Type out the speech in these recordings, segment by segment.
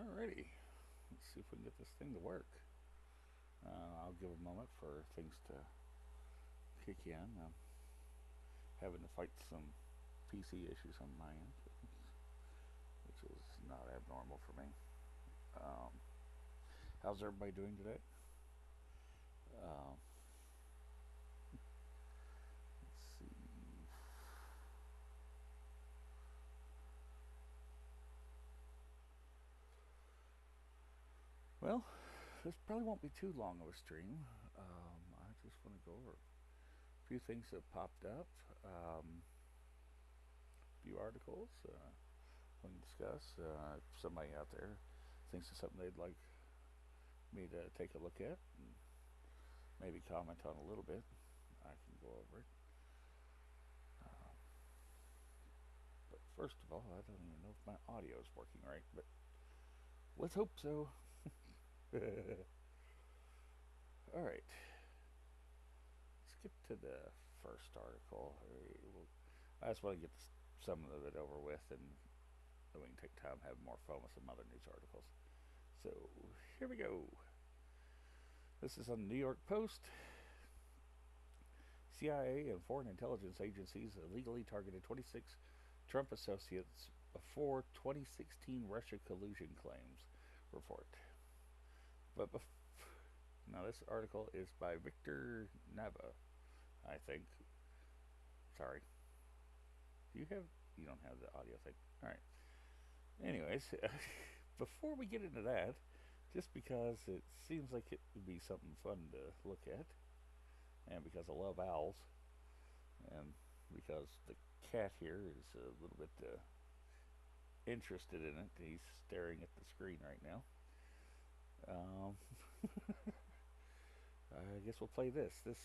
Alrighty, let's see if we can get this thing to work. I'll give a moment for things to kick in. I'm having to fight some PC issues on my end, which is not abnormal for me. Um, how's everybody doing today? Um, let's see. Well, this probably won't be too long of a stream. I just want to go over a few things that popped up, a few articles we can discuss. If somebody out there thinks of something they'd like me to take a look at and maybe comment on a little bit, I can go over it. Um, but first of all, I don't even know if my audio is working right, but let's hope so. All right, skip to the first article. I just want to get some of it over with, and then we can take time and have more fun with some other news articles. So here we go. This is on the New York Post. CIA and foreign intelligence agencies illegally targeted 26 Trump associates before 2016 Russia collusion claims report. But now this article is by Victor Nava, I think. Sorry. Do you have? You don't have the audio thing. All right. Anyways, before we get into that, just because it seems like it would be something fun to look at, and because I love owls, and because the cat here is a little bit interested in it. He's staring at the screen right now. Um, I guess we'll play this. This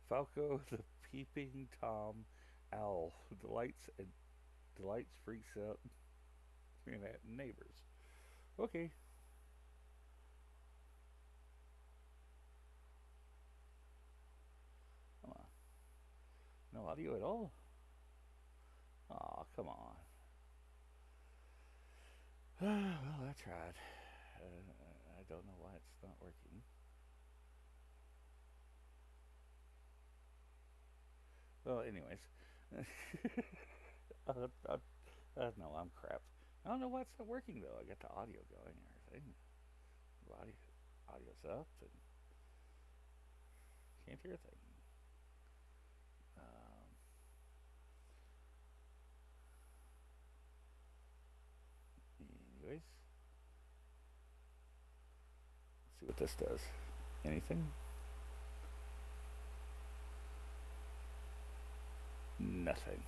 Falco the Peeping Tom Owl delights freaks out Manhattan neighbors. Okay, come on. No audio at all? Aw, come on. Well, I tried. I don't know why it's not working. Well, anyways. No, I'm crap. I don't know why it's not working though. I got the audio going and everything. The audio's up and can't hear a thing. Um, anyways, let's see what this does. Anything? Nothing.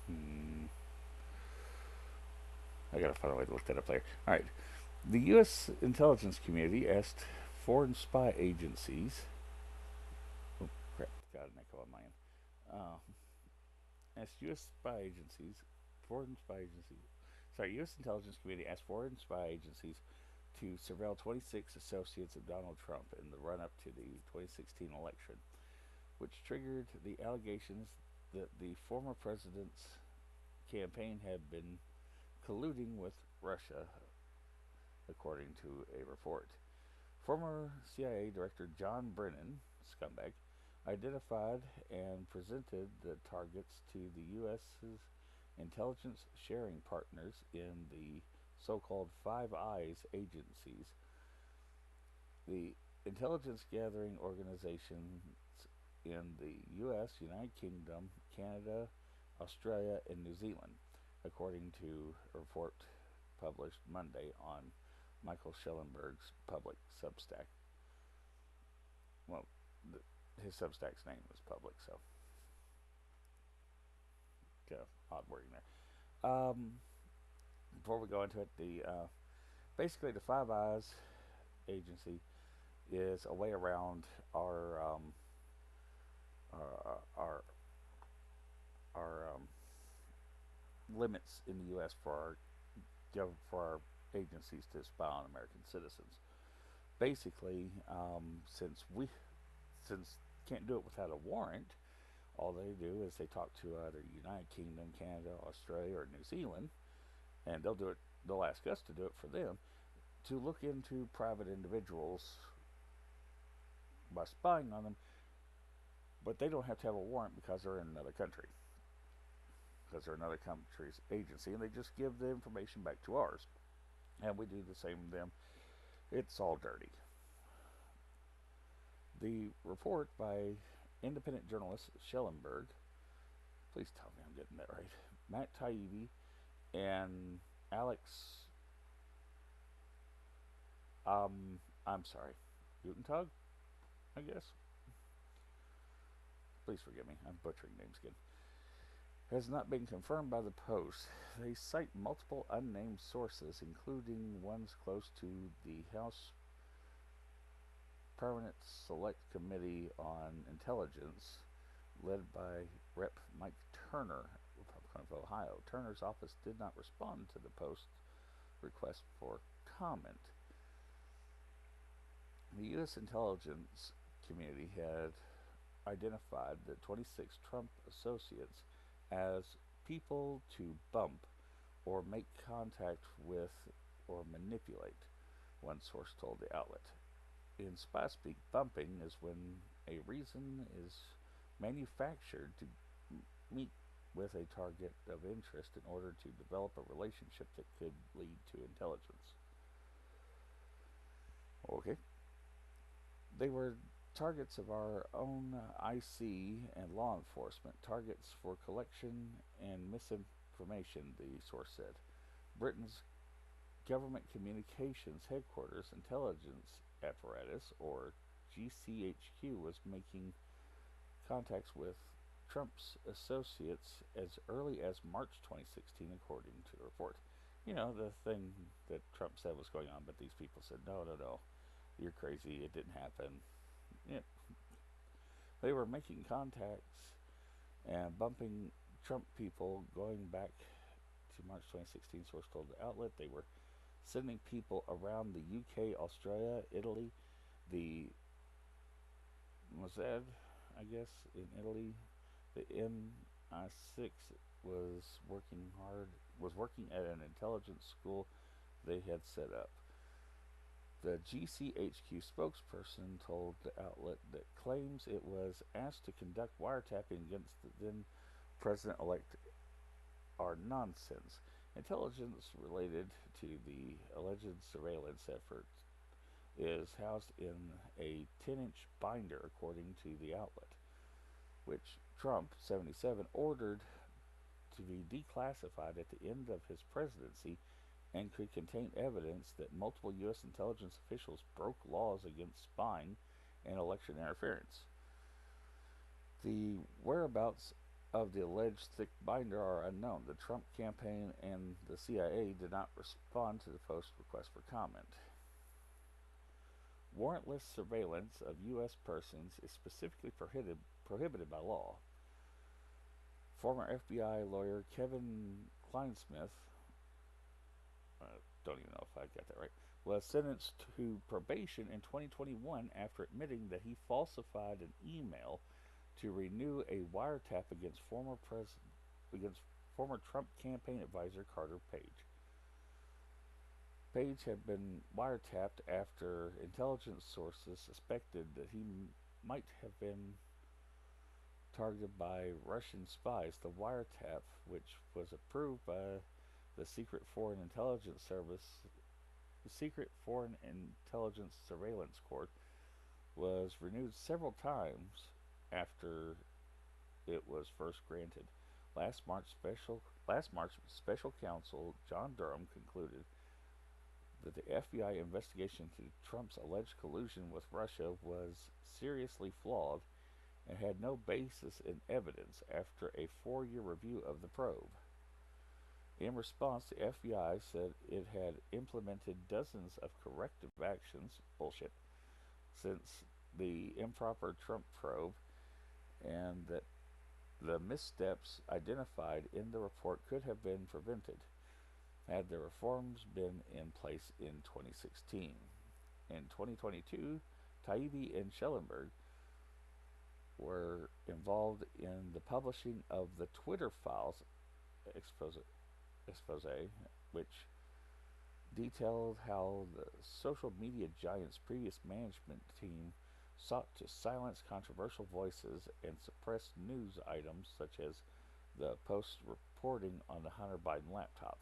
Hmm. I gotta find a way to look that up later. All right. The U.S. intelligence community asked foreign spy agencies. Oh crap! Got an echo on my end. Uh, asked U.S. spy agencies, foreign spy agencies. Sorry, U.S. intelligence community asked foreign spy agencies to surveil 26 associates of Donald Trump in the run-up to the 2016 election, which triggered the allegations that the former president's campaign had been colluding with Russia, according to a report. Former CIA Director John Brennan, scumbag, identified and presented the targets to the U.S.'s intelligence sharing partners in the so called Five Eyes agencies, the intelligence gathering organizations in the U.S., United Kingdom, Canada, Australia, and New Zealand, according to a report published Monday on Michael Schellenberg's public Substack. Well, his Substack's name is public, so kind of odd wording there. Before we go into it, the basically the Five Eyes agency is a way around our our limits in the U.S. For our agencies to spy on American citizens. Basically, since can't do it without a warrant, All they do is they talk to either United Kingdom, Canada, Australia, or New Zealand, and they'll do it. They'll ask us to do it for them to look into private individuals by spying on them, but they don't have to have a warrant because they're in another country, because they're another country's agency, and they just give the information back to ours, and we do the same with them. It's all dirty. The report by independent journalist Schellenberg, please tell me I'm getting that right, Matt Taibbi, and Alex, I'm sorry, Guten Tag, I guess. Please forgive me, I'm butchering names again. Has not been confirmed by the Post. They cite multiple unnamed sources, including ones close to the House Permanent Select Committee on Intelligence, led by Rep. Mike Turner, Republican of Ohio. Turner's office did not respond to the Post request for comment. The U.S. intelligence community had identified the 26 Trump associates as people to bump or make contact with or manipulate, one source told the outlet. In spy speak, bumping is when a reason is manufactured to meet with a target of interest in order to develop a relationship that could lead to intelligence. Okay. They were targets of our own IC and law enforcement, targets for collection and misinformation, the source said. Britain's Government Communications Headquarters Intelligence Apparatus, or GCHQ, was making contacts with Trump's associates as early as March 2016, according to the report. You know, the thing that Trump said was going on, but these people said, no, no, no, you're crazy, it didn't happen. Yeah. They were making contacts and bumping Trump people going back to March 2016, source told the outlet. They were sending people around the UK, Australia, Italy, the Mossad, I guess, in Italy. The MI6 was working at an intelligence school they had set up. The GCHQ spokesperson told the outlet that claims it was asked to conduct wiretapping against the then president-elect are nonsense. Intelligence related to the alleged surveillance efforts is housed in a 10-inch binder, according to the outlet, which Trump, 77, ordered to be declassified at the end of his presidency and could contain evidence that multiple U.S. intelligence officials broke laws against spying and election interference. The whereabouts of the alleged thick binder are unknown. The Trump campaign and the CIA did not respond to the Post request for comment. Warrantless surveillance of U.S. persons is specifically prohibited by law. Former FBI lawyer Kevin Kleinsmith, don't even know if I got that right, was sentenced to probation in 2021 after admitting that he falsified an email to renew a wiretap against former Trump campaign advisor Carter Page. Page had been wiretapped after intelligence sources suspected that he might have been targeted by Russian spies. The wiretap, which was approved by the Secret Foreign Intelligence Surveillance Court, was renewed several times after it was first granted. Last March, Special Counsel John Durham concluded that the FBI investigation into Trump's alleged collusion with Russia was seriously flawed and had no basis in evidence after a 4-year review of the probe. In response, the FBI said it had implemented dozens of corrective actions, bullshit, since the improper Trump probe, and that the missteps identified in the report could have been prevented had the reforms been in place in 2016. In 2022, Taibbi and Schellenberg were involved in the publishing of the Twitter files expose, which detailed how the social media giant's previous management team sought to silence controversial voices and suppress news items such as the Post's reporting on the Hunter Biden laptop.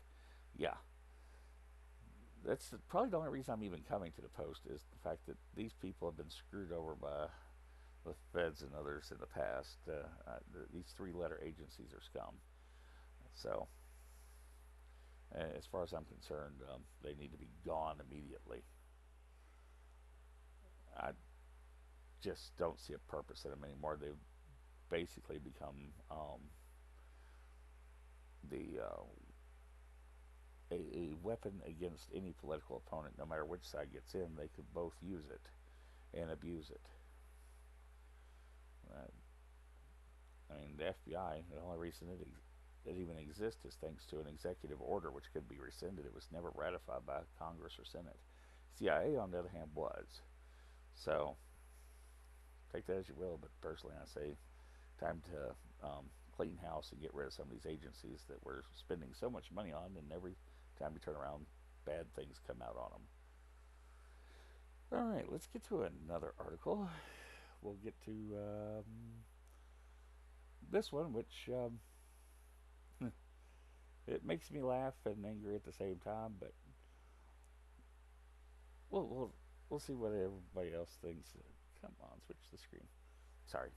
Yeah, that's probably the only reason I'm even coming to the Post is the fact that these people have been screwed over by the feds and others in the past. These three-letter agencies are scum. So, as far as I'm concerned, they need to be gone immediately. I just don't see a purpose in them anymore. They've basically become the a weapon against any political opponent, no matter which side gets in. They could both use it and abuse it. Uh, I mean, the FBI, the only reason it even exists is thanks to an executive order which could be rescinded. It was never ratified by Congress or Senate. CIA, on the other hand, was. So, take that as you will, but personally, I say time to clean house and get rid of some of these agencies that we're spending so much money on, and every time we turn around, bad things come out on them. All right, let's get to another article. We'll get to this one, which it makes me laugh and angry at the same time, but we'll we'll, we'll see what everybody else thinks. Come on, switch the screen. Sorry,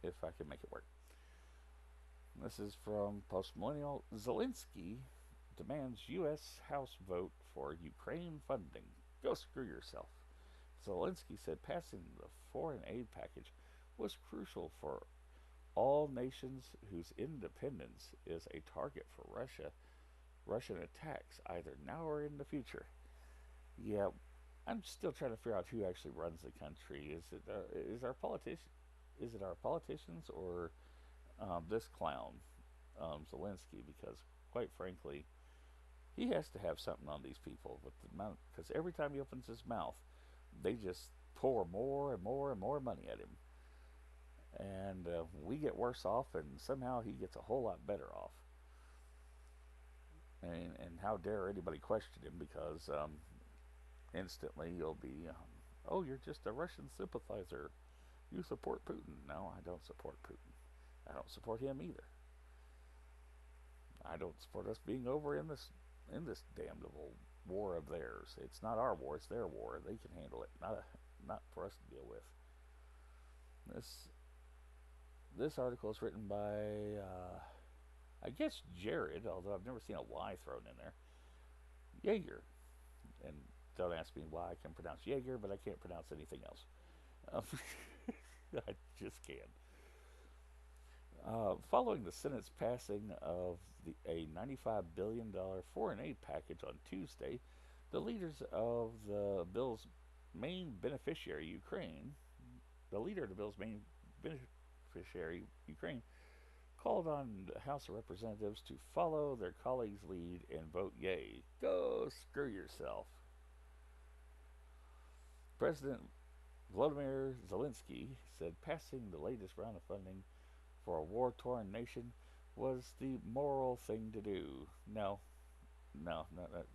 if I can make it work. This is from Post Millennial. Zelensky demands U.S. House vote for Ukraine funding. Go screw yourself. Zelensky said passing the foreign aid package was crucial for all nations whose independence is a target for Russian attacks either now or in the future. Yeah, I'm still trying to figure out who actually runs the country. Is it our politicians or this clown, Zelensky? Because quite frankly, he has to have something on these people with the amount. Because every time he opens his mouth, they just pour more and more and more money at him, and we get worse off, and somehow he gets a whole lot better off. And how dare anybody question him? Because instantly you'll be, oh, you're just a Russian sympathizer. You support Putin. No, I don't support Putin. I don't support him either. I don't support us being over in this damnable war of theirs. It's not our war; it's their war. They can handle it. Not for us to deal with. This article is written by I guess Jared, although I've never seen a Y thrown in there. Jaeger, and don't ask me why I can pronounce Jaeger, but I can't pronounce anything else. I just can't. Following the Senate's passing of a $95 billion foreign aid package on Tuesday, the leaders of the bill's main beneficiary, Ukraine, the leader of the bill's main beneficiary, Ukraine, called on the House of Representatives to follow their colleagues' lead and vote yay. Go screw yourself. President Volodymyr Zelensky said passing the latest round of funding for a war-torn nation was the moral thing to do. No.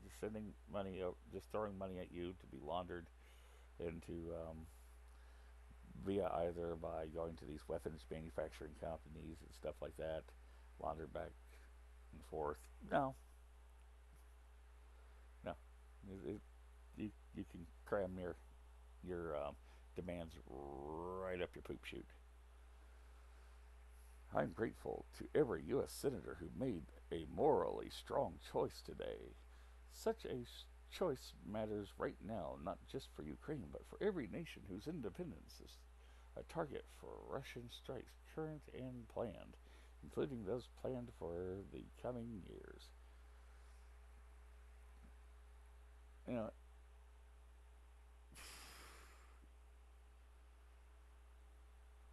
Just sending money, just throwing money at you to be laundered into via either by going to these weapons manufacturing companies and stuff like that, laundered back and forth. No. You can cram your demands right up your poop chute. I'm grateful to every U.S. Senator who made a morally strong choice today. Such a choice matters right now, not just for Ukraine, but for every nation whose independence is a target for Russian strikes, current and planned, including those planned for the coming years. You know,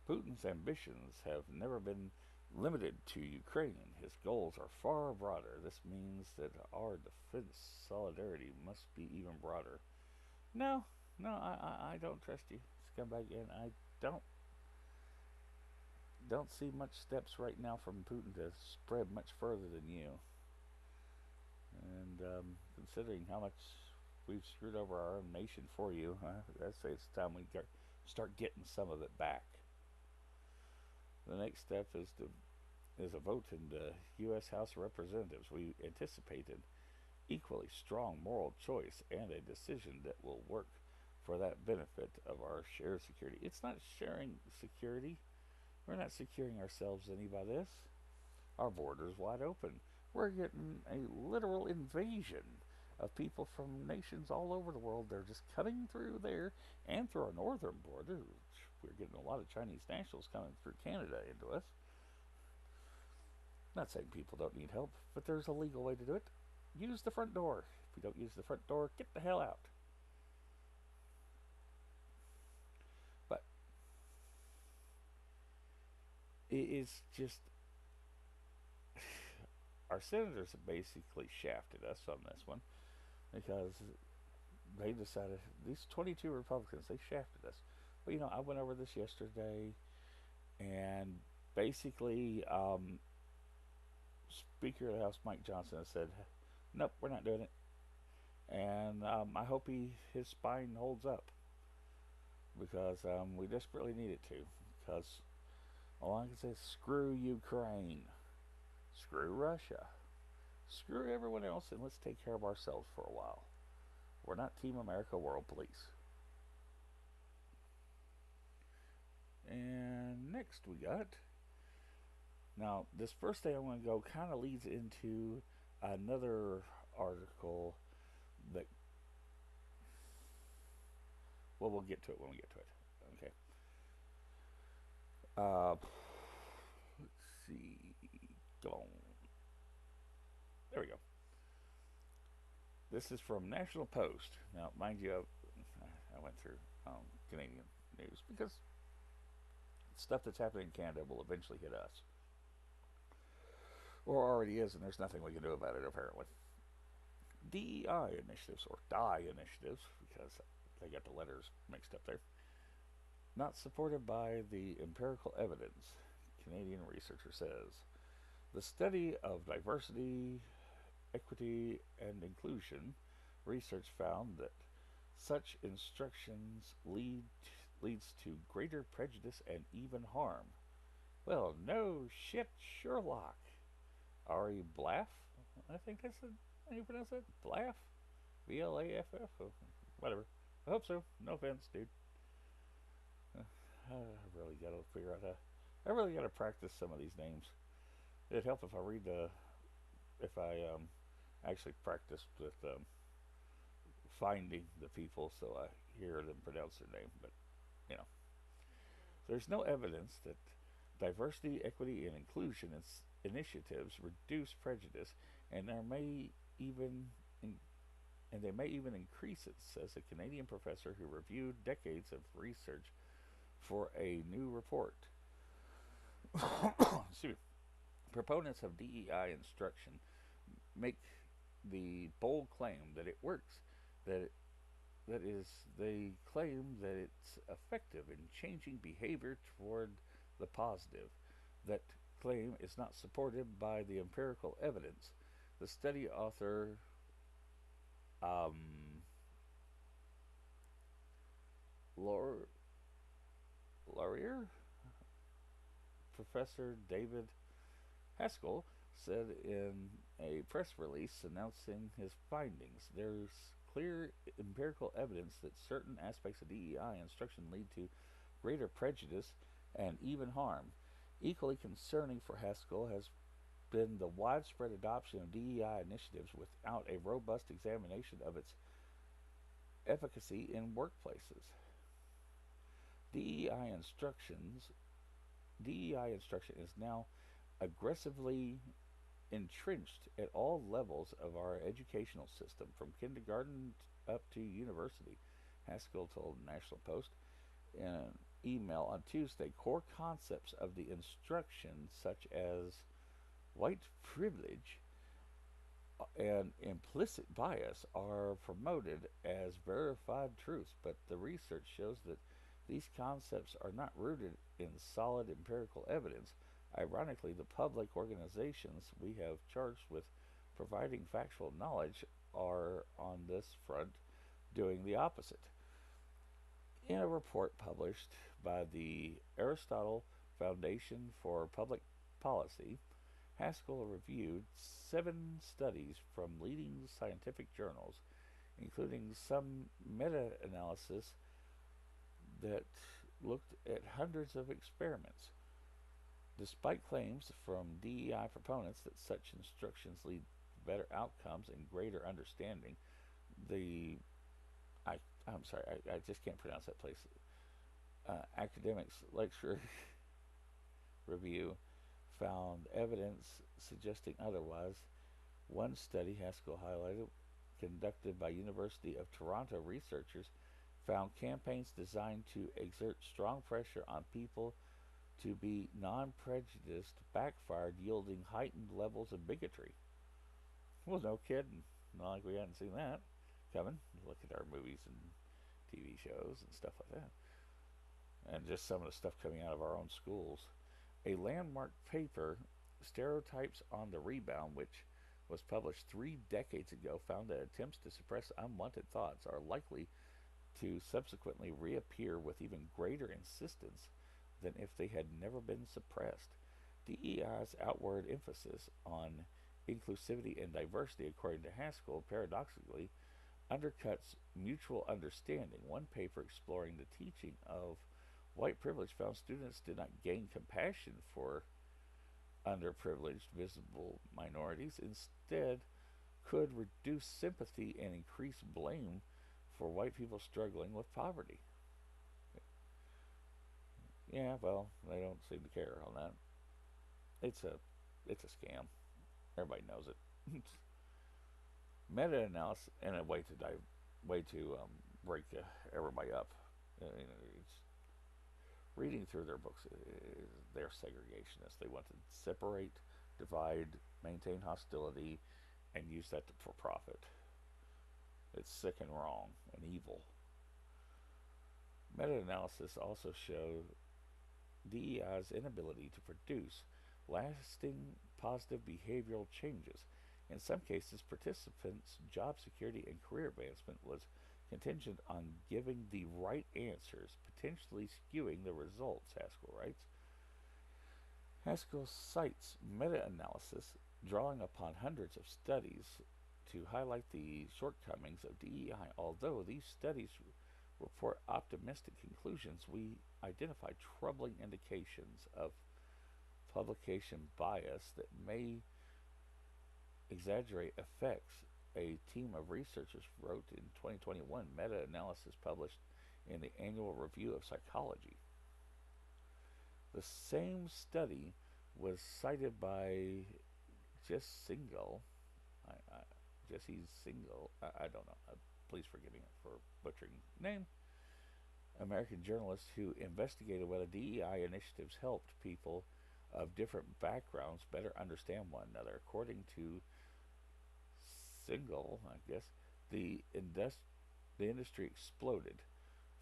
Putin's ambitions have never been limited to Ukraine. His goals are far broader. This means that our defense solidarity must be even broader. No, I don't trust you, scumbag, and I don't. don't see much steps right now from Putin to spread much further than you. And considering how much we've screwed over our own nation for you, I'd say it's time we start getting some of it back. The next step is a vote in the U.S. House of Representatives. We anticipate an equally strong moral choice and a decision that will work for that benefit of our shared security. It's not sharing security. We're not securing ourselves any by this. Our border's wide open. We're getting a literal invasion of people from nations all over the world. They're just cutting through there and through our northern border. We're getting a lot of Chinese nationals coming through Canada into us. Not saying people don't need help, but there's a legal way to do it. Use the front door. If you don't use the front door, get the hell out. But it is just our senators have basically shafted us on this one because they decided these 22 Republicans they shafted us. But I went over this yesterday, and basically, Speaker of the House Mike Johnson has said, "Nope, we're not doing it," and I hope his spine holds up because we desperately need it to. Because all I can say is screw Ukraine, screw Russia, screw everyone else, and let's take care of ourselves for a while. We're not Team America World Police. And next we got. Now, this first thing I want to go kind of leads into another article that. Well, we'll get to it when we get to it. Okay. Let's see. Go on. There we go. This is from National Post. Now, mind you, I went through Canadian news because stuff that's happening in Canada will eventually hit us. Or already is, and there's nothing we can do about it, apparently. DEI initiatives, or DIE initiatives, because they got the letters mixed up there, not supported by the empirical evidence, Canadian researcher says. The study of diversity, equity, and inclusion research found that such instructions leads to greater prejudice and even harm. Well, no shit, Sherlock. Ari Blaff? I think that's how you pronounce it? Blaff? Blaff? Oh, whatever. I hope so. No offense, dude. I really gotta figure out how. I really gotta practice some of these names. It'd help if I if I actually practiced with finding the people so I hear them pronounce their name. But, you know, there's no evidence that diversity, equity, and inclusion initiatives reduce prejudice, and there may even and they may even increase it, says a Canadian professor who reviewed decades of research for a new report. Excuse me. Proponents of DEI instruction make the bold claim that it works, that it, that is, they claim that it's effective in changing behavior toward the positive. That claim is not supported by the empirical evidence. The study author Laurier, Professor David Haskell, said in a press release announcing his findings. There's clear empirical evidence that certain aspects of DEI instruction lead to greater prejudice and even harm. Equally concerning for Haskell has been the widespread adoption of DEI initiatives without a robust examination of its efficacy in workplaces. DEI instruction is now aggressively entrenched at all levels of our educational system, from kindergarten up to university, Haskell told National Post in an email on Tuesday. Core concepts of the instruction, such as white privilege and implicit bias, are promoted as verified truths, but the research shows that These concepts are not rooted in solid empirical evidence. Ironically, the public organizations we have charged with providing factual knowledge are, on this front, doing the opposite. In a report published by the Aristotle Foundation for Public Policy, Haskell reviewed 7 studies from leading scientific journals, including some meta analysis that looked at hundreds of experiments. Despite claims from DEI proponents that such instructions lead to better outcomes and greater understanding, the I'm sorry, I just can't pronounce that place. Academics lecture review found evidence suggesting otherwise. One study Haskell highlighted, conducted by University of Toronto researchers, found campaigns designed to exert strong pressure on people to be non-prejudiced backfired, yielding heightened levels of bigotry. Well, no kidding. Not like we hadn't seen that coming. Look at our movies and TV shows and stuff like that. And just some of the stuff coming out of our own schools. A landmark paper, Stereotypes on the Rebound, which was published 3 decades ago, found that attempts to suppress unwanted thoughts are likely to subsequently reappear with even greater insistence than if they had never been suppressed. DEI's outward emphasis on inclusivity and diversity, according to Haskell, paradoxically undercuts mutual understanding. One paper exploring the teaching of white privilege found students did not gain compassion for underprivileged, visible minorities. Instead, could reduce sympathy and increase blame for white people struggling with poverty. Yeah, well, they don't seem to care on that. It's a scam. Everybody knows it. Meta-analysis and a way to break everybody up. It's reading through their books. They're segregationists. They want to separate, divide, maintain hostility, and use that for profit. It's sick and wrong and evil. Meta-analysis also showed DEI's inability to produce lasting positive behavioral changes. In some cases, participants' job security and career advancement was contingent on giving the right answers, potentially skewing the results, Haskell writes. Haskell cites meta-analysis, drawing upon hundreds of studies to highlight the shortcomings of DEI. Although these studies report optimistic conclusions, we identify troubling indications of publication bias that may exaggerate effects. A team of researchers wrote in 2021 meta-analysis published in the Annual Review of Psychology. The same study was cited by Jesse Singal. Jesse Singal. I don't know. Please forgive me for butchering the name. American journalist who investigated whether DEI initiatives helped people of different backgrounds better understand one another. According to Singal, I guess, the industry exploded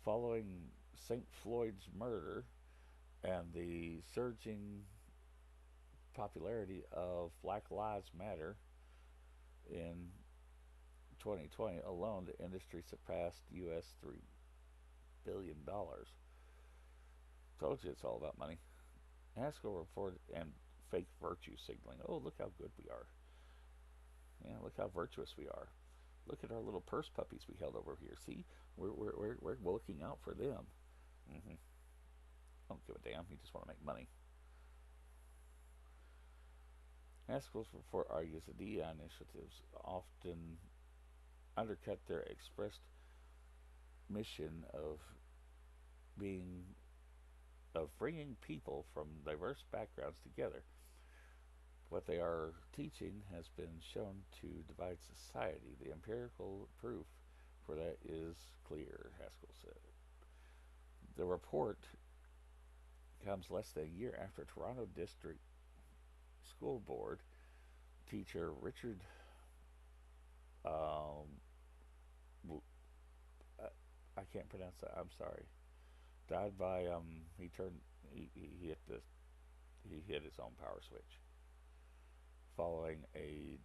following St. Floyd's murder and the surging popularity of Black Lives Matter. In 2020 alone, the industry surpassed US $3 billion. Told you it's all about money. Haskell reported and fake virtue signaling. Oh, look how good we are. Yeah, look how virtuous we are. Look at our little purse puppies we held over here. See, we're looking out for them. I don't give a damn. You just want to make money. Haskell's report argues that DEI initiatives often undercut their expressed mission of bringing people from diverse backgrounds together. What they are teaching has been shown to divide society. The empirical proof for that is clear, Haskell said. The report comes less than a year after Toronto District School Board teacher Richard I can't pronounce that, I'm sorry. Died by he turned he hit the he hit his own power switch following a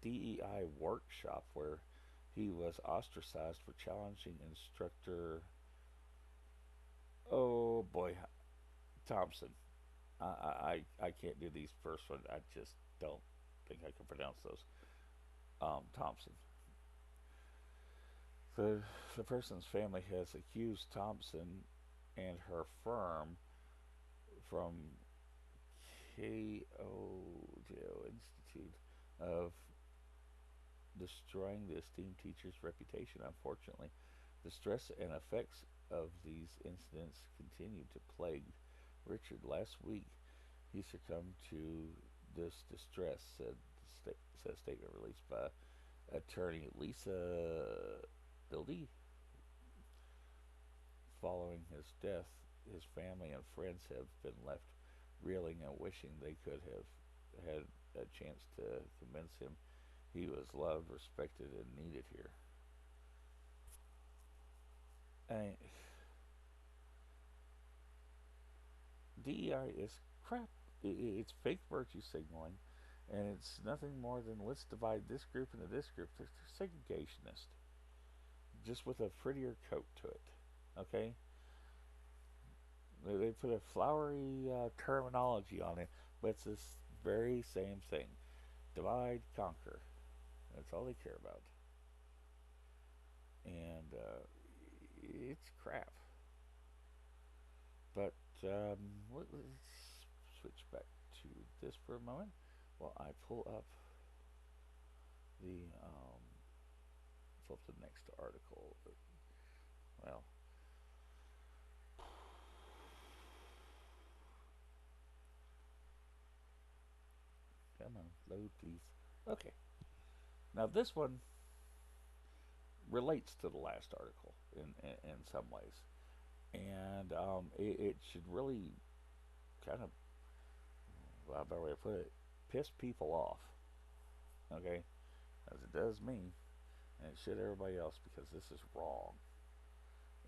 DEI workshop where he was ostracized for challenging instructor. Oh boy, Thompson. I can't do these first ones. I just don't think I can pronounce those. Thompson. The the person's family has accused Thompson and her firm from KO Institute of destroying the esteemed teacher's reputation. Unfortunately, the stress and effects of these incidents continue to plague Richard. Last week, he succumbed to this distress, said a statement released by attorney Lisa Dildy. Following his death, his family and friends have been left reeling and wishing they could have had a chance to convince him he was loved, respected, and needed here. I, DEI is crap. It's fake virtue signaling, and it's nothing more than let's divide this group into this group. They're segregationist, just with a prettier coat to it. Okay, they put a flowery terminology on it, but it's this very same thing: divide, conquer. That's all they care about, and it's crap. But let's switch back to this for a moment while I the pull up the next article. Well, come on, load please. Okay, now this one relates to the last article in some ways, and it should really kind of, well, a better way to put it, piss people off. Okay, as it does me, and it should everybody else because this is wrong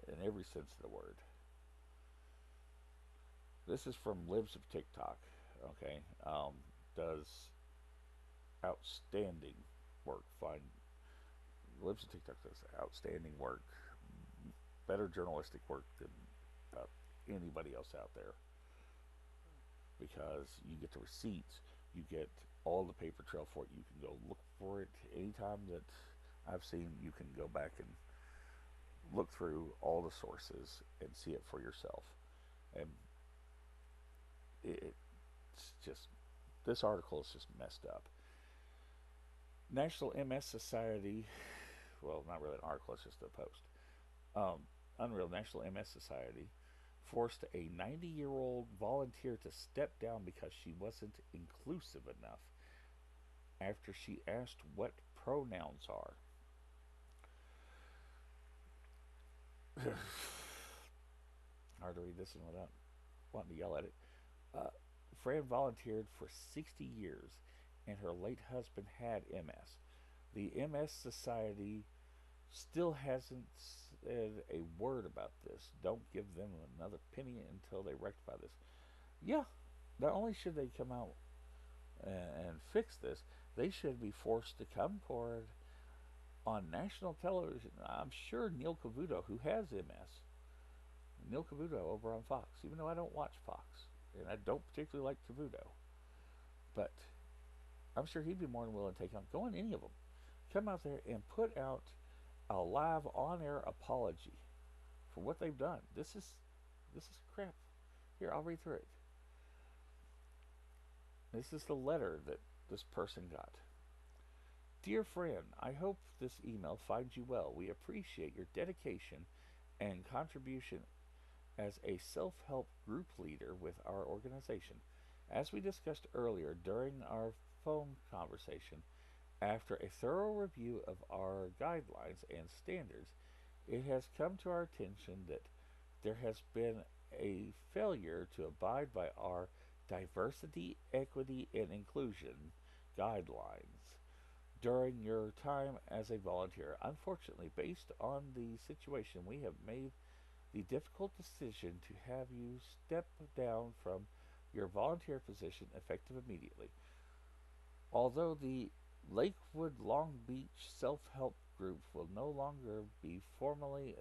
in every sense of the word. This is from Libs of TikTok. Okay, does outstanding work. Find Libs of TikTok does outstanding work, better journalistic work than about anybody else out there because you get the receipts, you get all the paper trail for it. You can go look for it anytime that I've seen. You can go back and look through all the sources and see it for yourself. And it's just, this article is just messed up. National MS Society, well, not really an article, it's just a post. Unreal, National MS Society forced a 90-year-old volunteer to step down because she wasn't inclusive enough after she asked what pronouns are. Hard to read this one without wanting to yell at it. Uh, Fran volunteered for 60 years, and her late husband had MS. The MS Society still hasn't said a word about this. Don't give them another penny until they rectify this. Yeah, not only should they come out and fix this, they should be forced to come forward on national television. I'm sure Neil Cavuto, who has MS, Neil Cavuto over on Fox, even though I don't watch Fox, and I don't particularly like Cavuto, but I'm sure he'd be more than willing to take on. Go on any of them. Come out there and put out a live on-air apology for what they've done. This is crap. Here, I'll read through it. This is the letter that this person got. Dear friend, I hope this email finds you well. We appreciate your dedication and contribution as a self-help group leader with our organization. As we discussed earlier during our phone conversation, after a thorough review of our guidelines and standards, it has come to our attention that there has been a failure to abide by our diversity, equity, and inclusion guidelines during your time as a volunteer. Unfortunately, based on the situation, we have made the difficult decision to have you step down from your volunteer position effective immediately. Although the Lakewood Long Beach Self Help Group will no longer be formally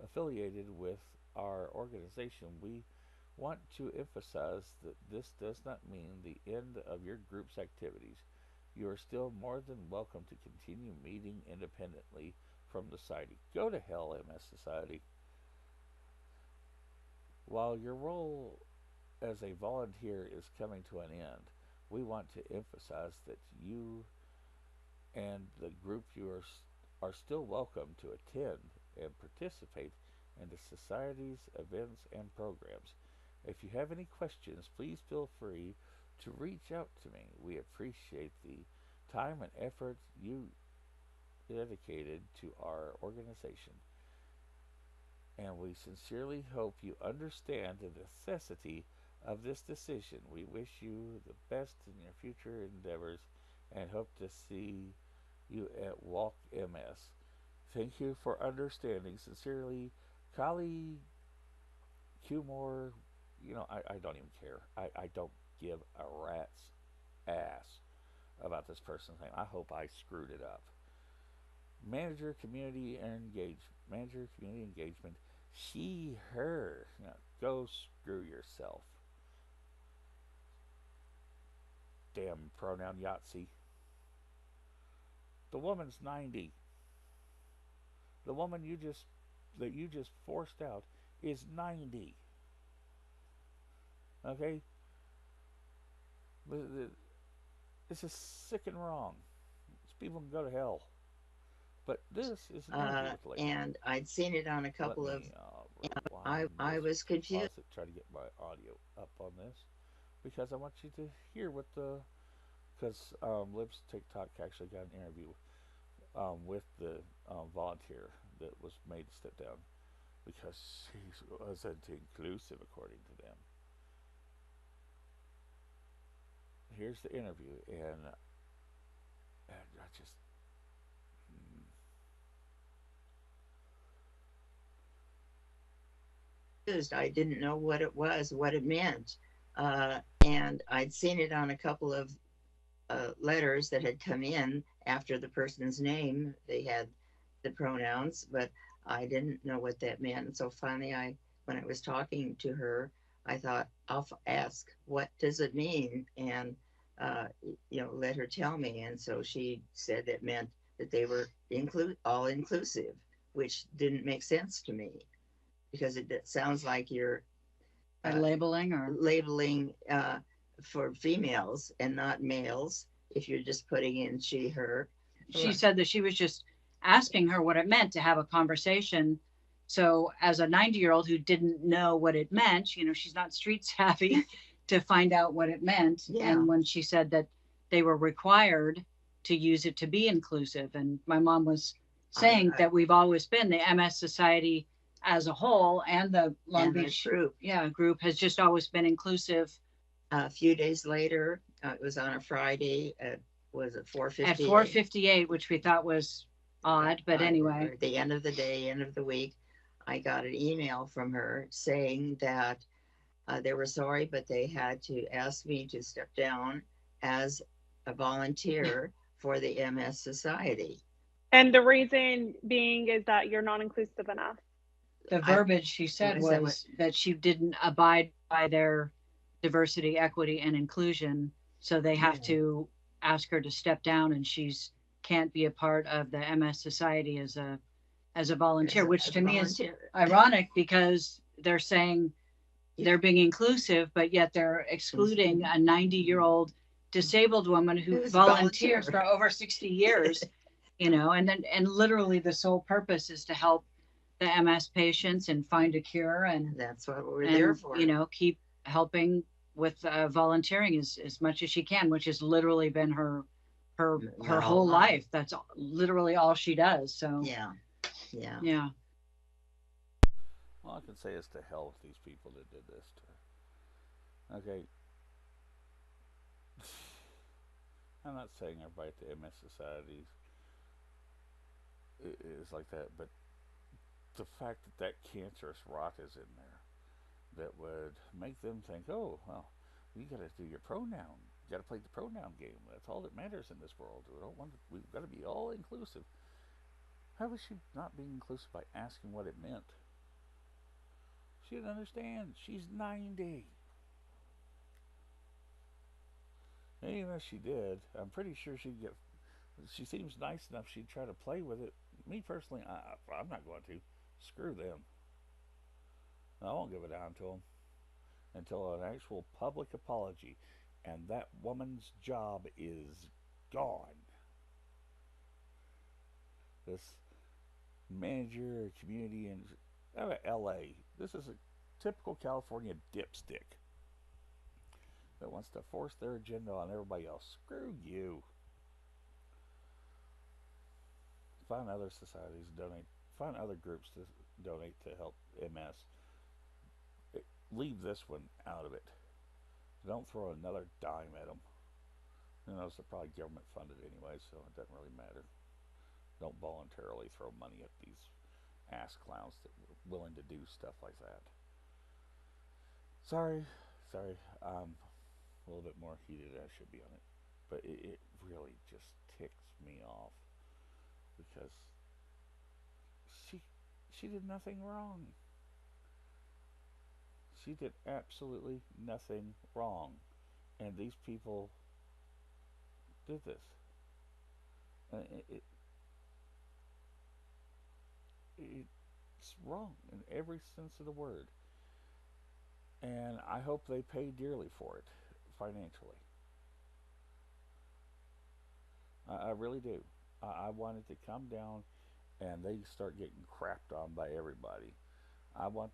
affiliated with our organization, we want to emphasize that this does not mean the end of your group's activities. You are still more than welcome to continue meeting independently from the Society. Go to hell, MS Society. While your role as a volunteer is coming to an end, we want to emphasize that you and the group are still welcome to attend and participate in the Society's events and programs. If you have any questions, please feel free to reach out to me. We appreciate the time and effort you dedicated to our organization, and we sincerely hope you understand the necessity of this decision. We wish you the best in your future endeavors and hope to see you at Walk MS. Thank you for understanding. Sincerely, Kali Cumore. I don't even care. I don't give a rat's ass about this person's name. I hope I screwed it up. Manager community engagement. She, her. Go screw yourself. Damn pronoun Yahtzee. The woman's 90. The woman that you just forced out is 90. Okay? This is sick and wrong. These people can go to hell. But this is an interview with the lady. And I'd seen it on a Let couple of. me rewind I this. was confused. Pause it. Try to get my audio up on this because I want you to hear what the because Libs TikTok actually got an interview with the volunteer that was made to step down because she wasn't inclusive according to them. Here's the interview, and I just I didn't know what it was, what it meant. And I'd seen it on a couple of letters that had come in after the person's name. They had the pronouns, but I didn't know what that meant. And so finally, when I was talking to her, I thought I'll ask, what does it mean? And let her tell me. And so she said it meant that they were all inclusive, which didn't make sense to me because it sounds like you're By uh, labeling or labeling for females and not males if you're just putting in she, her. she said that she was just asking her what it meant to have a conversation. So, as a 90-year-old who didn't know what it meant, she's not street savvy to find out what it meant. Yeah. And when she said that they were required to use it to be inclusive, and my mom was saying that we've always been the MS Society as a whole and the Long Beach group has just always been inclusive. A few days later, it was on a Friday at was it 4:58? At 4:58, which we thought was odd, but anyway. At the end of the day, end of the week, I got an email from her saying that they were sorry, but they had to ask me to step down as a volunteer for the MS Society. And the reason being is that you're not inclusive enough. The verbiage she said was that she didn't abide by their diversity, equity, and inclusion. So they have to ask her to step down, and she's can't be a part of the MS Society as a volunteer, which to me is ironic because they're saying they're being inclusive, but yet they're excluding a 90-year-old disabled woman who volunteers for over 60 years, and literally the sole purpose is to help the MS patients and find a cure. And that's what we're there for. Keep helping with volunteering as much as she can, which has literally been her whole life. That's literally all she does. So yeah. All I can say is to hell with these people that did this to her. Okay. I'm not saying everybody at the MS societies is like that, but the fact that that cancerous rot is in there that would make them think, oh, well, you got to do your pronoun. You got to play the pronoun game. That's all that matters in this world. We don't want to, we've got to be all inclusive. How was she not being inclusive by asking what it meant? She didn't understand. She's 90. And even if she did, I'm pretty sure she'd get. She seems nice enough. She'd try to play with it. Me personally, I'm not going to. Screw them. I won't give it down to them until an actual public apology, and that woman's job is gone. This manager, community in L.A. This is a typical California dipstick that wants to force their agenda on everybody else. Screw you. Find other societies to donate. Find other groups to donate to help MS. Leave this one out of it. Don't throw another dime at them. You know, they're probably government funded anyway, so it doesn't really matter. Don't voluntarily throw money at these ass clowns that were willing to do stuff like that. Sorry, a little bit more heated than I should be on it. But it really just ticks me off because she did nothing wrong. She did absolutely nothing wrong. And these people did this. And it's wrong in every sense of the word. And I hope they pay dearly for it financially. I really do. I want it to come down and they start getting crapped on by everybody. I want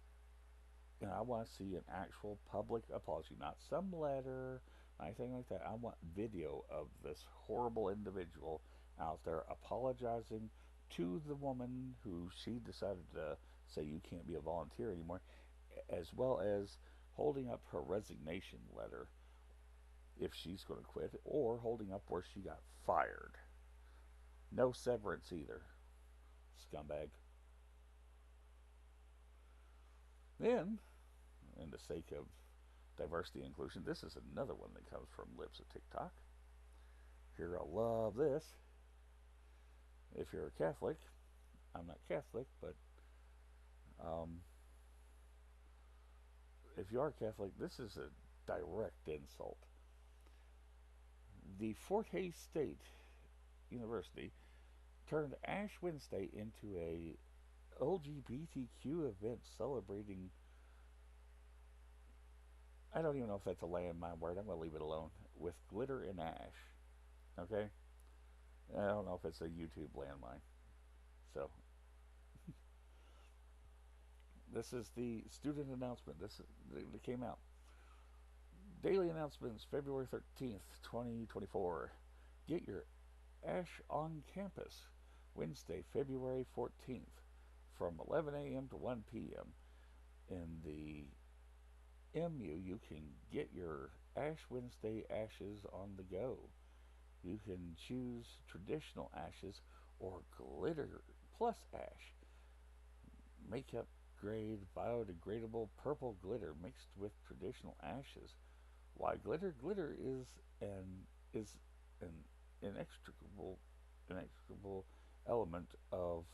I want to see an actual public apology, not some letter, anything like that. I want video of this horrible individual out there apologizing to the woman who she decided to say you can't be a volunteer anymore, as well as holding up her resignation letter if she's going to quit, or holding up where she got fired. No severance either. Scumbag. Then, in the sake of diversity and inclusion, this is another one that comes from lips of TikTok. You're going to love this. If you're a Catholic, I'm not Catholic, but if you are Catholic, this is a direct insult. The Fort Hays State University turned Ash Wednesday into a LGBTQ event celebrating. I don't even know if that's a landmine word. I'm going to leave it alone. With glitter and ash. Okay? I don't know if it's a YouTube landmine. So, this is the student announcement. That came out. Daily announcements, February 13th, 2024. Get your ash on campus. Wednesday, February 14th, from 11 a.m. to 1 p.m. In the MU, you can get your Ash Wednesday ashes on the go. You can choose traditional ashes or glitter plus ash. Makeup grade biodegradable purple glitter mixed with traditional ashes. Why glitter? Glitter is an inextricable element of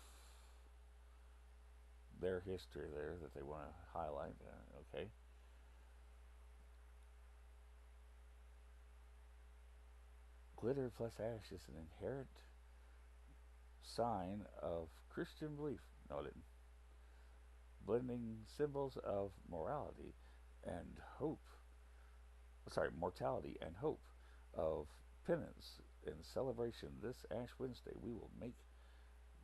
their history there that they want to highlight. Okay. Glitter plus ash is an inherent sign of Christian belief, noted, blending symbols of morality and hope. Sorry, mortality and hope, of penance and celebration. This Ash Wednesday, we will make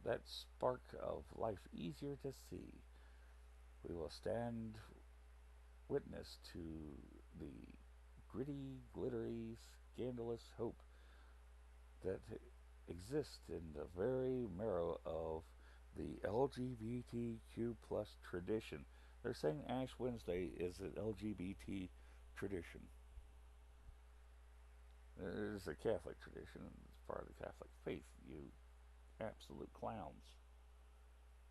that spark of life easier to see. We will stand witness to the gritty, glittery, scandalous hope that exists in the very marrow of the LGBTQ plus tradition. They're saying Ash Wednesday is an LGBT tradition. It is a Catholic tradition. It's part of the Catholic faith. You absolute clowns.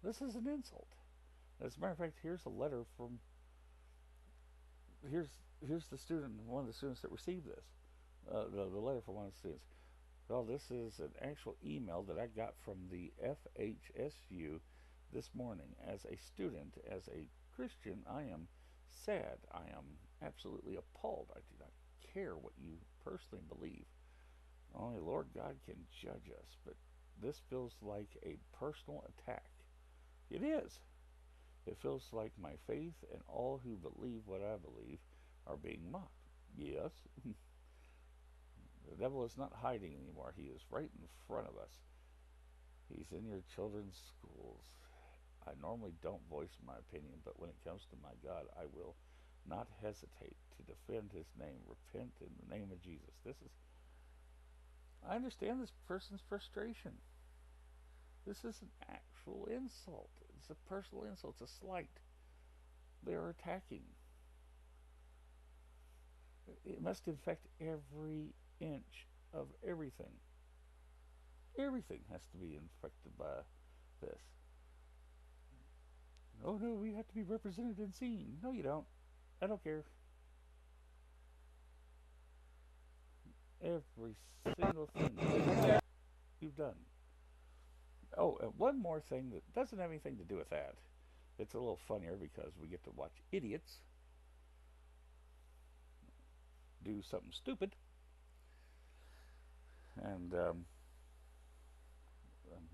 This is an insult. As a matter of fact, here's a letter from here's the student, one of the students that received this. The letter from one of the students. Well, this is an actual email that I got from the FHSU this morning. As a student, as a Christian, I am sad. I am absolutely appalled. I do not care what you personally believe. Only Lord God can judge us, but this feels like a personal attack. It is. It feels like my faith and all who believe what I believe are being mocked. Yes. The devil is not hiding anymore. He is right in front of us. He's in your children's schools. I normally don't voice my opinion, but when it comes to my God, I will not hesitate to defend his name. Repent in the name of Jesus. I understand this person's frustration. This is an actual insult. It's a personal insult. It's a slight. They are attacking. It must infect every inch of everything. Everything has to be infected by this. Oh no, we have to be represented and seen. No, you don't. I don't care. Every single thing you've done. Oh, and one more thing that doesn't have anything to do with that. It's a little funnier because we get to watch idiots do something stupid. And I'm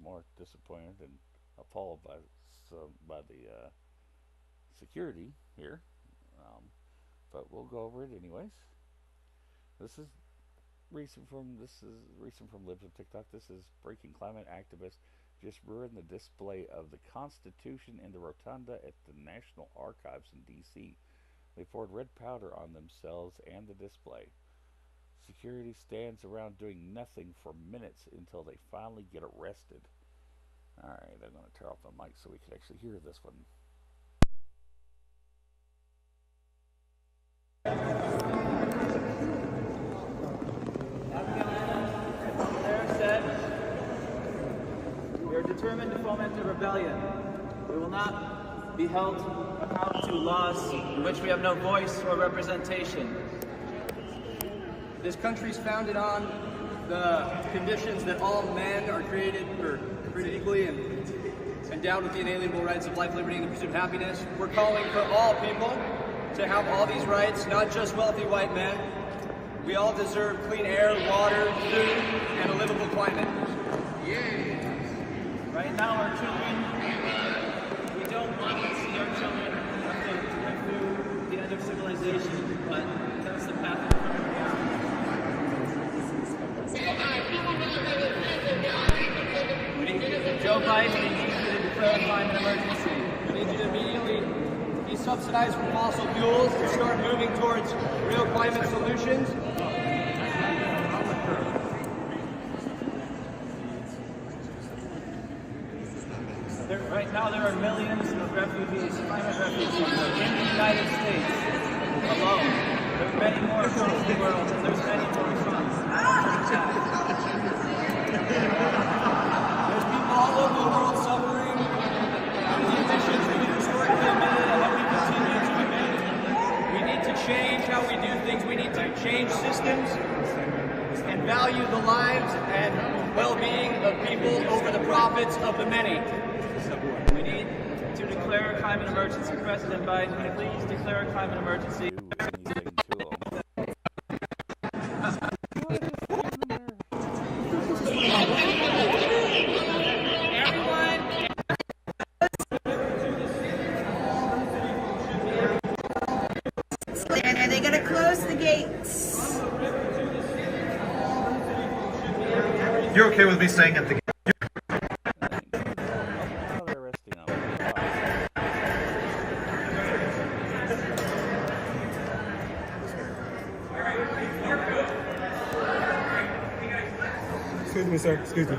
more disappointed and appalled by the security here. But we'll go over it anyways. This is recent from Libs of TikTok. This is breaking climate activists just ruined the display of the Constitution in the rotunda at the National Archives in D.C. They poured red powder on themselves and the display. Security stands around doing nothing for minutes until they finally get arrested. Alright, I'm going to turn off the mic so we can actually hear this one. We are determined to foment a rebellion. We will not be held accountable to laws in which we have no voice or representation. This country is founded on the conditions that all men are created equally and endowed with the inalienable rights of life, liberty, and the pursuit of happiness. We're calling for all people to have all these rights, not just wealthy white men. We all deserve clean air, water, food, and a livable climate. Right now, our children, we don't want to see our children have to go through the end of civilization, but that's the path in front of us. Joe Biden, we need you to declare a climate emergency. We need you to immediately desubsidize from fossil fuels and start moving towards real climate solutions. Right now, there are millions of refugees, climate refugees, in the United States alone. There are many more across the world, and there's many more from. There's people all over the world suffering the emissions we've historically emitted and that we continue to emit. We need to change how we do things. We need to change systems and value the lives and well-being of people over the profits of the many. We need to declare a climate emergency. President Biden, can you please declare a climate emergency? Do anything to them. And are they going to close the gates? You're okay with me staying at the gate? Oh, they're arresting them. Excuse me, sir. Excuse me.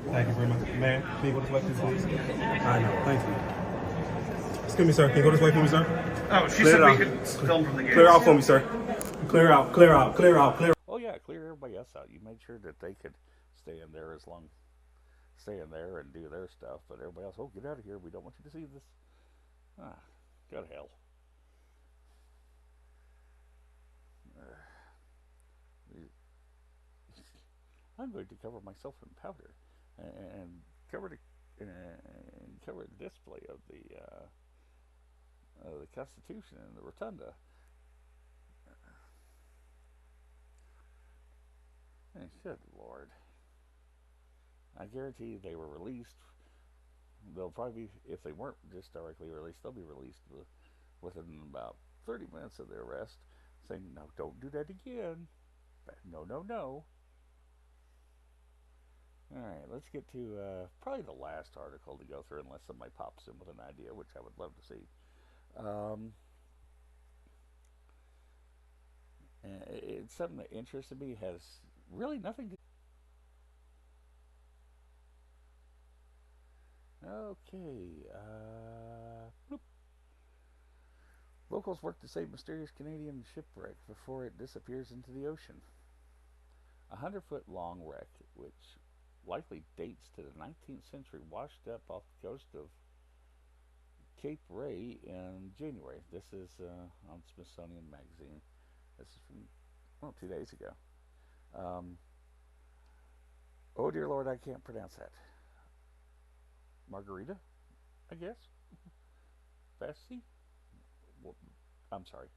Thank you very much. Ma'am, can you go this way, please? I know. Thank you. Excuse me, sir. Can you go this way for me, sir? Oh, she Clear said it we out. could film from the gate. Clear out for me, sir. Clear out. Clear out. Clear out. Clear. Oh yeah, clear everybody else out. You made sure that they could stay in there and do their stuff, but everybody else, oh, get out of here. We don't want you to see this. Ah, go to hell. I'm going to cover myself in powder and cover the display of the Constitution in the rotunda. Good Lord. I guarantee they were released. They'll probably be, if they weren't just directly released, they'll be released within about 30 minutes of their arrest, saying, no, don't do that again. No, no, no. All right, let's get to probably the last article to go through, unless somebody pops in with an idea, which I would love to see. It's something that interested me. It has really nothing to. Okay. Bloop. Locals work to save mysterious Canadian shipwreck before it disappears into the ocean. A 100-foot long wreck, which likely dates to the 19th century, washed up off the coast of Cape Ray in January. This is on Smithsonian Magazine. This is from, well, 2 days ago. Oh dear Lord, I can't pronounce that. Margarita, I guess. Bessie? Well, I'm sorry.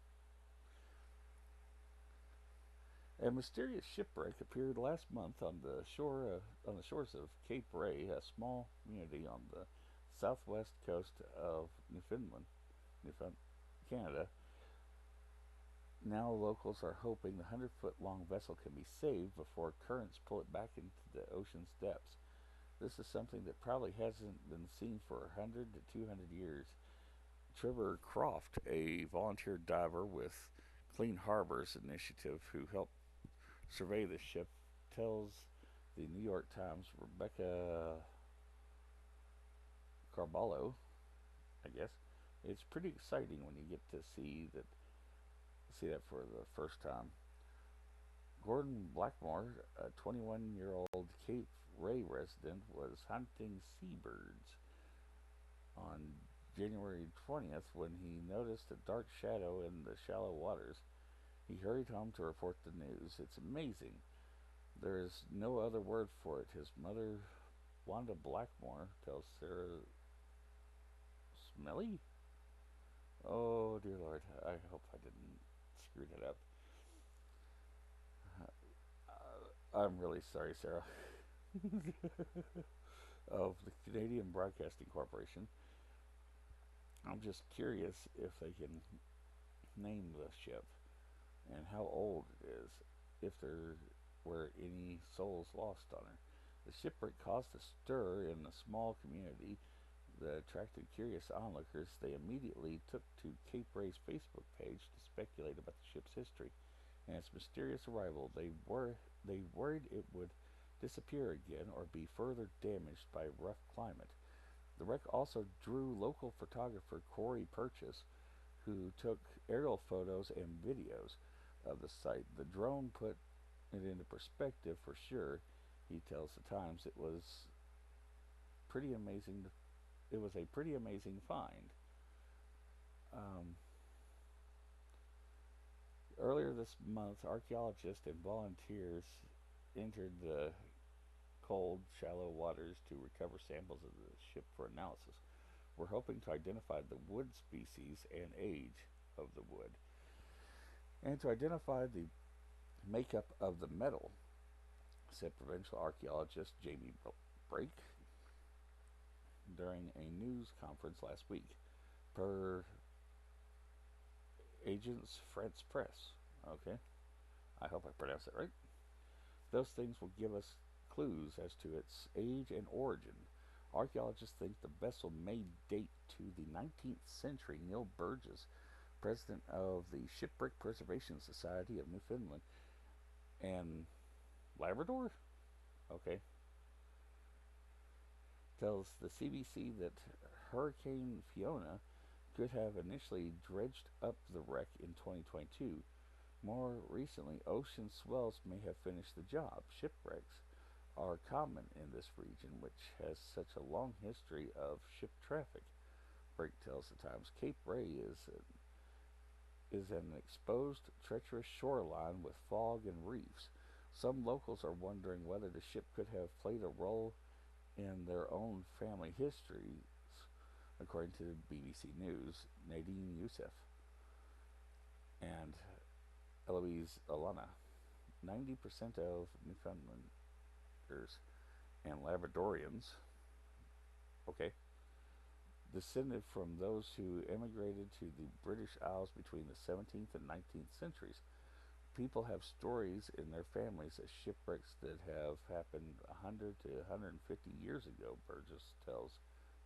A mysterious shipwreck appeared last month on the shores of Cape Ray, a small community on the southwest coast of Newfoundland, Canada. Now locals are hoping the 100-foot-long vessel can be saved before currents pull it back into the ocean's depths. This is something that probably hasn't been seen for 100 to 200 years. Trevor Croft, a volunteer diver with Clean Harbors Initiative who helped survey the ship, tells the New York Times Rebecca Carballo, I guess, it's pretty exciting when you get to see that for the first time. Gordon Blackmore, a 21-year-old Cape Ray resident, was hunting seabirds on January 20th when he noticed a dark shadow in the shallow waters. He hurried home to report the news. It's amazing. There is no other word for it. His mother, Wanda Blackmore, tells Sarah Smelly? Oh, dear Lord. I hope I didn't screw that up. I'm really sorry, Sarah. Of the Canadian Broadcasting Corporation. I'm just curious if they can name the ship and how old it is, if there were any souls lost on her. The shipwreck caused a stir in the small community that attracted curious onlookers. They immediately took to Cape Ray's Facebook page to speculate about the ship's history and its mysterious arrival. They worried it would disappear again or be further damaged by rough climate. The wreck also drew local photographer Corey Purchase, who took aerial photos and videos of the site. The drone put it into perspective for sure. He tells the Times it was pretty amazing. It was a pretty amazing find. Earlier this month, archaeologists and volunteers entered the cold, shallow waters to recover samples of the ship for analysis. We're hoping to identify the wood species and age of the wood, and to identify the makeup of the metal, said provincial archaeologist Jamie Brake during a news conference last week, per Agence France Presse. Okay, I hope I pronounced it right. Those things will give us clues as to its age and origin. Archaeologists think the vessel may date to the 19th century. Neil Burgess, president of the Shipwreck Preservation Society of Newfoundland and Labrador, okay, tells the CBC that Hurricane Fiona could have initially dredged up the wreck in 2022. More recently, ocean swells may have finished the job. Shipwrecks are common in this region, which has such a long history of ship traffic. Shipwreck tells the Times. Cape Ray is an exposed, treacherous shoreline with fog and reefs. Some locals are wondering whether the ship could have played a role in their own family histories, according to BBC News. Nadine Youssef and Eloise Alana. 90% of Newfoundlanders and Labradorians, okay, descended from those who emigrated to the British Isles between the 17th and 19th centuries. People have stories in their families of shipwrecks that have happened 100 to 150 years ago, Burgess tells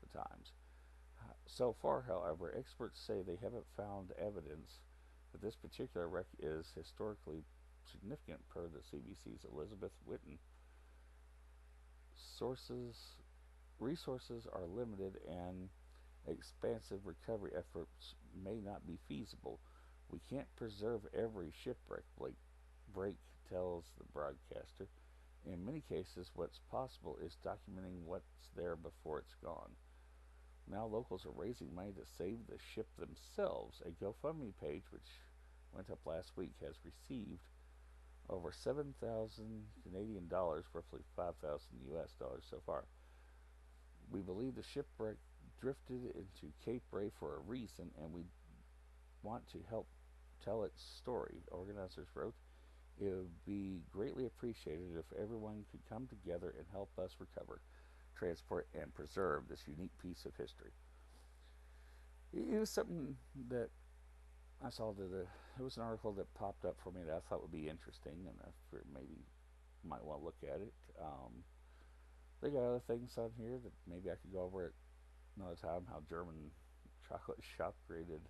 the Times. So far, however, experts say they haven't found evidence that this particular wreck is historically significant, per the CBC's Elizabeth Whitten. Resources are limited and expansive recovery efforts may not be feasible. We can't preserve every shipwreck, Brake tells the broadcaster. In many cases, what's possible is documenting what's there before it's gone. Now locals are raising money to save the ship themselves. A GoFundMe page, which went up last week, has received over 7,000 Canadian dollars, roughly 5,000 US dollars so far. We believe the shipwreck drifted into Cape Ray for a reason, and we want to help tell its story, organizers wrote. It would be greatly appreciated if everyone could come together and help us recover, transport, and preserve this unique piece of history. It was something that I saw it was an article that popped up for me that I thought would be interesting, and I maybe might want to look at it. They got other things on here that maybe I could go over at another time. How German chocolate shop created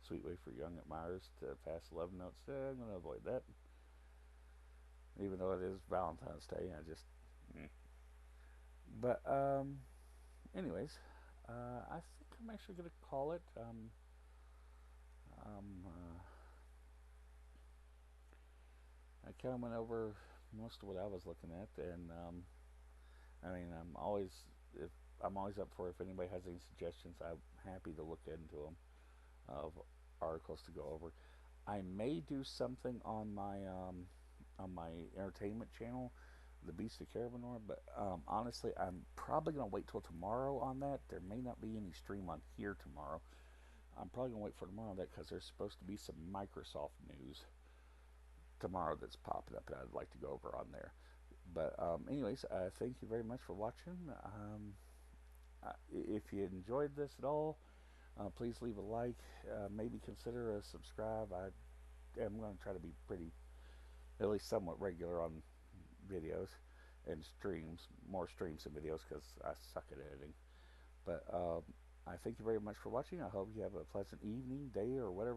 sweet wafer young admirers to pass love notes. I'm going to avoid that, even though it is Valentine's Day. But anyways, I think I'm actually going to call it. I kind of went over most of what I was looking at, and I mean, I'm always up for it. If anybody has any suggestions, I'm happy to look into them, of articles to go over. I may do something on my entertainment channel, the Beast of Caravanor, but honestly, I'm probably gonna wait till tomorrow on that. There may not be any stream on here tomorrow. I'm probably gonna wait for tomorrow on that because there's supposed to be some Microsoft news tomorrow that's popping up that I'd like to go over on there. But anyways, thank you very much for watching. If you enjoyed this at all, please leave a like. Maybe consider a subscribe. I am going to try to be pretty, at least somewhat regular on videos and streams. More streams than videos because I suck at editing. But I thank you very much for watching. I hope you have a pleasant evening, day, or whatever.